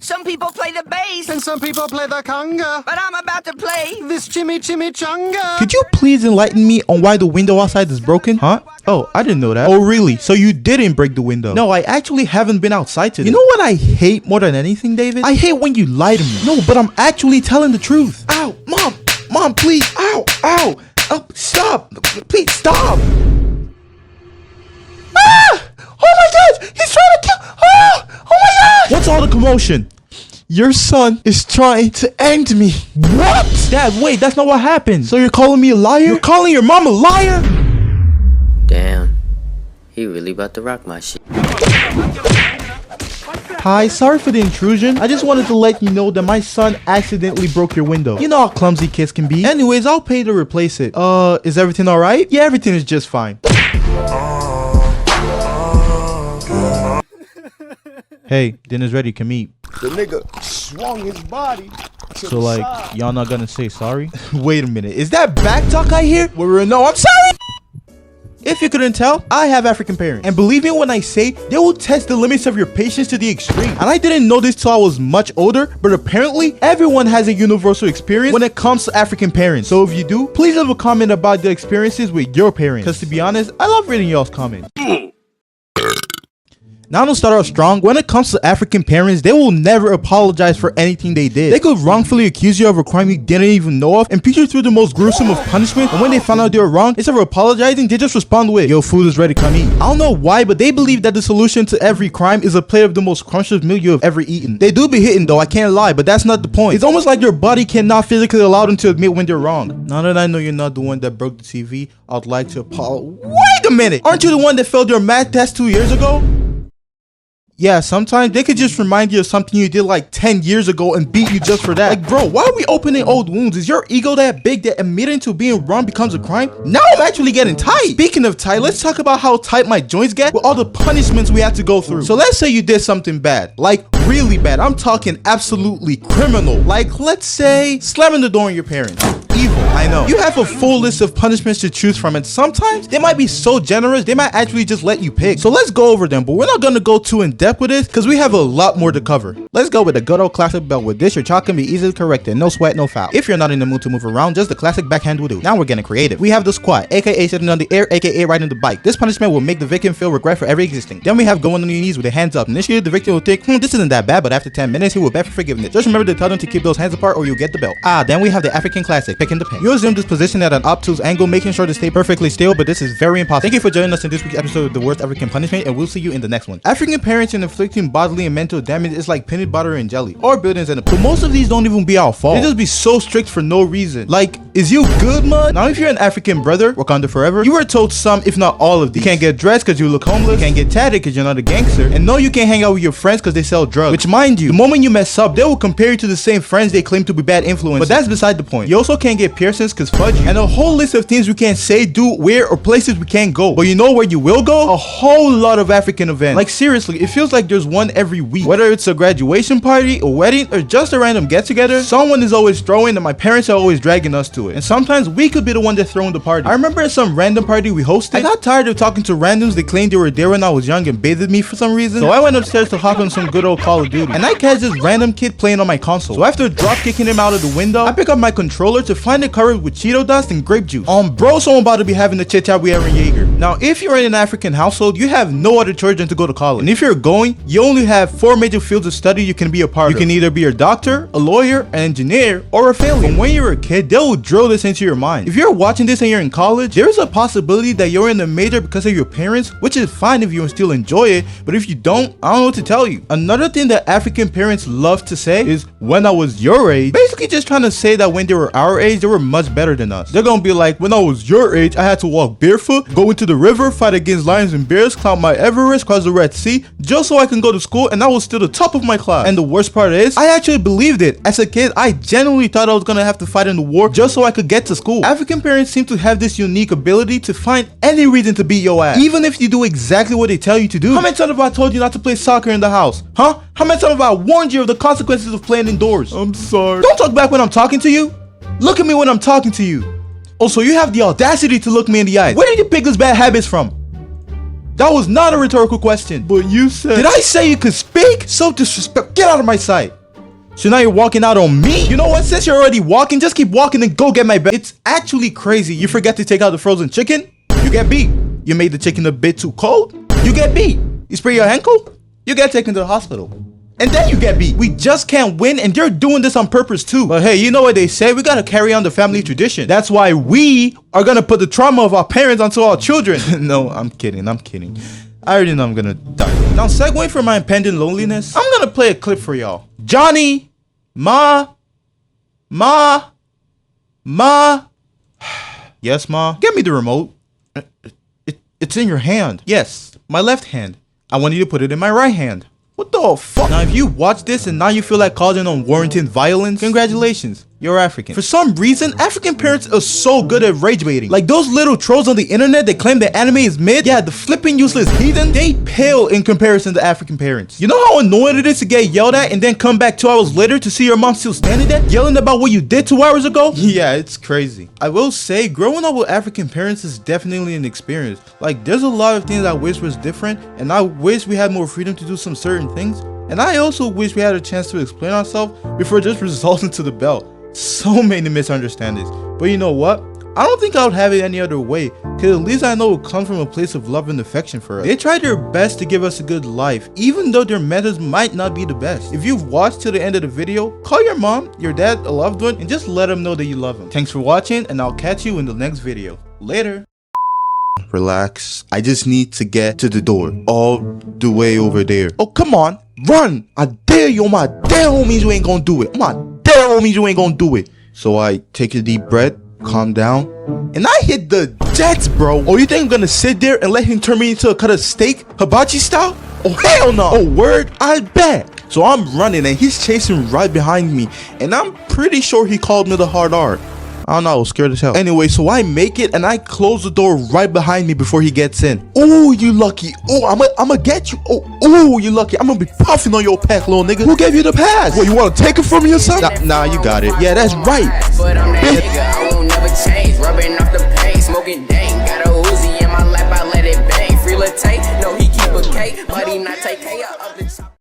Some people play the bass, And some people play the conga. but I'm about to play. This chimichanga. Could you please enlighten me on why the window outside is broken? Huh? Oh, I didn't know that. Oh, really? So you didn't break the window? No, I actually haven't been outside today. You know what I hate more than anything, David? I hate when you lie to me. No, but I'm actually telling the truth. Ow, Mom! Mom, please! Ow! Ow! Oh, stop! Please stop! Ah! Oh my God! He's trying to kill! Oh! Oh my God! What's all the commotion? Your son is trying to end me. What? Dad, wait, that's not what happened. So you're calling me a liar? You're calling your mom a liar? Damn, he really about to rock my shit. Hi, sorry for the intrusion. I just wanted to let you know that my son accidentally broke your window. You know how clumsy kids can be. Anyways, I'll pay to replace it. Is everything alright? Yeah, everything is just fine. Hey, dinner's ready, come eat. The nigga swung his body to So the like, side. y'all not gonna say sorry? Wait a minute, is that back talk I hear? No, I'm sorry! If you couldn't tell, I have African parents. And believe me when I say, they will test the limits of your patience to the extreme. And I didn't know this till I was much older, but apparently, everyone has a universal experience when it comes to African parents. So if you do, please leave a comment about the experiences with your parents. Because to be honest, I love reading y'all's comments. Now to start out strong, when it comes to African parents, they will never apologize for anything they did. They could wrongfully accuse you of a crime you didn't even know of and put you through the most gruesome of punishment, and when they find out they were wrong, instead of apologizing, they just respond with, yo, food is ready, come eat. I don't know why, but they believe that the solution to every crime is a plate of the most scrumptious meal you have ever eaten. They do be hitting though, I can't lie, but that's not the point. It's almost like your body cannot physically allow them to admit when they're wrong. Now that I know you're not the one that broke the TV, I'd like to apologize. Wait a minute! Aren't you the one that failed your math test 2 years ago? Yeah, sometimes they could just remind you of something you did like 10 years ago and beat you just for that. Like, bro, why are we opening old wounds? Is your ego that big that admitting to being wrong becomes a crime? Now I'm actually getting tight. Speaking of tight, let's talk about how tight my joints get with all the punishments we have to go through. So let's say you did something bad, like really bad. I'm talking absolutely criminal. Like, let's say slamming the door on your parents. Evil, I know. You have a full list of punishments to choose from, and sometimes they might be so generous they might actually just let you pick. So let's go over them, but we're not gonna go too in depth with this because we have a lot more to cover. Let's go with the good old classic belt. With this, your child can be easily corrected, no sweat, no foul. If you're not in the mood to move around, just the classic backhand will do. Now we're getting creative. We have the squat, aka sitting on the air, aka riding the bike. This punishment will make the victim feel regret for every existing. Then we have going on your knees with your hands up. Initially, the victim will think, this isn't that bad, but after 10 minutes, he will beg for forgiveness. Just remember to tell them to keep those hands apart or you'll get the belt. Then we have the African classic, picking the pen. You assume this position at an obtuse angle, making sure to stay perfectly still, but this is very impossible. Thank you for joining us in this week's episode of The Worst African Punishment, and we'll see you in the next one. African parents and inflicting bodily and mental damage is like peanut butter and jelly, or buildings and but most of these don't even be our fault. They just be so strict for no reason. Like, is you good, mud? Now, if you're an African brother, Wakanda forever, you were told some, if not all of these. You can't get dressed because you look homeless, you can't get tatted because you're not a gangster, and no, you can't hang out with your friends because they sell drugs. Which, mind you, the moment you mess up, they will compare you to the same friends they claim to be bad influences. But that's beside the point. You also can't get piercings because fudge you, and a whole list of things we can't say, do, where, or places we can't go. But you know where you will go? A whole lot of African events. Like, seriously, it feels like there's one every week. Whether it's a graduation party, a wedding, or just a random get-together, someone is always throwing, and my parents are always dragging us to it. And sometimes we could be the one that's throwing the party. I remember at some random party we hosted, I got tired of talking to randoms. They claimed they were there when I was young and bathed me for some reason. So I went upstairs to hop on some good old Call of Duty, and I catch this random kid playing on my console. So after drop kicking him out of the window, I pick up my controller to find it covered with Cheeto dust and grape juice. Bro, someone about to be having the chit chat we have in Jaeger. Now, if you're in an African household, you have no other choice than to go to college. And if you're going, you only have 4 major fields of study you can be a part of. You can either be a doctor, a lawyer, an engineer, or a failure. From when you're a kid, they'll drill this into your mind. If you're watching this and you're in college, there is a possibility that you're in the major because of your parents, which is fine if you still enjoy it, but if you don't, I don't know what to tell you. Another thing that African parents love to say is, when I was your age, basically just trying to say that when they were our age, they were much better than us. They're gonna be like, when I was your age, I had to walk barefoot, go into the river, fight against lions and bears, climb my Everest, cross the Red Sea, just so I can go to school, and I was still the top of my class. And the worst part is, I actually believed it. As a kid, I genuinely thought I was gonna have to fight in the war just so I could get to school. African parents seem to have this unique ability to find any reason to beat your ass, even if you do exactly what they tell you to do. How many times have I told you not to play soccer in the house? Huh? How many times have I warned you of the consequences of playing indoors? I'm sorry. Don't talk back when I'm talking to you. Look at me when I'm talking to you. Also, you have the audacity to look me in the eyes. Where did you pick these bad habits from? That was not a rhetorical question. But you said... Did I say you could speak? So disrespect. Get out of my sight. So now you're walking out on me? You know what? Since you're already walking, just keep walking and go get my bed. It's actually crazy. You forget to take out the frozen chicken? You get beat. You made the chicken a bit too cold? You get beat. You spray your ankle? You get taken to the hospital. And then you get beat. We just can't win, and you're doing this on purpose too. But hey, you know what they say? We gotta carry on the family tradition. That's why we are gonna put the trauma of our parents onto our children. No, I'm kidding. I already know I'm gonna die. Now, segueing from my impending loneliness, I'm gonna play a clip for y'all. Johnny, Ma. Yes, Ma? Get me the remote. It's in your hand. Yes, my left hand. I want you to put it in my right hand. What the fuck? Now, if you watch this and now you feel like causing unwarranted violence, congratulations, you're African. For some reason, African parents are so good at rage baiting. Like those little trolls on the internet that claim that anime is mid. Yeah, the flipping useless heathen, they pale in comparison to African parents. You know how annoying it is to get yelled at and then come back 2 hours later to see your mom still standing there, yelling about what you did 2 hours ago? Yeah, it's crazy. I will say, growing up with African parents is definitely an experience. Like, there's a lot of things I wish was different, and I wish we had more freedom to do some certain things. And I also wish we had a chance to explain ourselves before just resorting to the belt. So many misunderstandings. But you know what? I don't think I would have it any other way, because at least I know it comes from a place of love and affection for us. They try their best to give us a good life, even though their methods might not be the best. If you've watched to the end of the video, call your mom, your dad, a loved one, and just let them know that you love them. Thanks for watching, and I'll catch you in the next video. Later. Relax. I just need to get to the door. All the way over there. Oh, come on. Run. I dare you. On my dare homies, you ain't gonna do it. On my dare homies, you ain't gonna do it. So I take a deep breath, calm down, and I hit the jets, bro. Oh, you think I'm gonna sit there and let him turn me into a cut of steak, hibachi style? Oh, hell no. Oh, word? I bet. So I'm running and he's chasing right behind me, and I'm pretty sure he called me the hard R. I don't know, I was scared as hell. Anyway, so I make it and I close the door right behind me before he gets in. Oh, you lucky. Oh, I'ma get you. Oh, you lucky. I'm gonna be puffing on your pack, little nigga. Who gave you the pass? What, you wanna take it from me or something? Nah, you got it. Yeah, that's right. But I'm that nigga, I won't never change. Rubbing off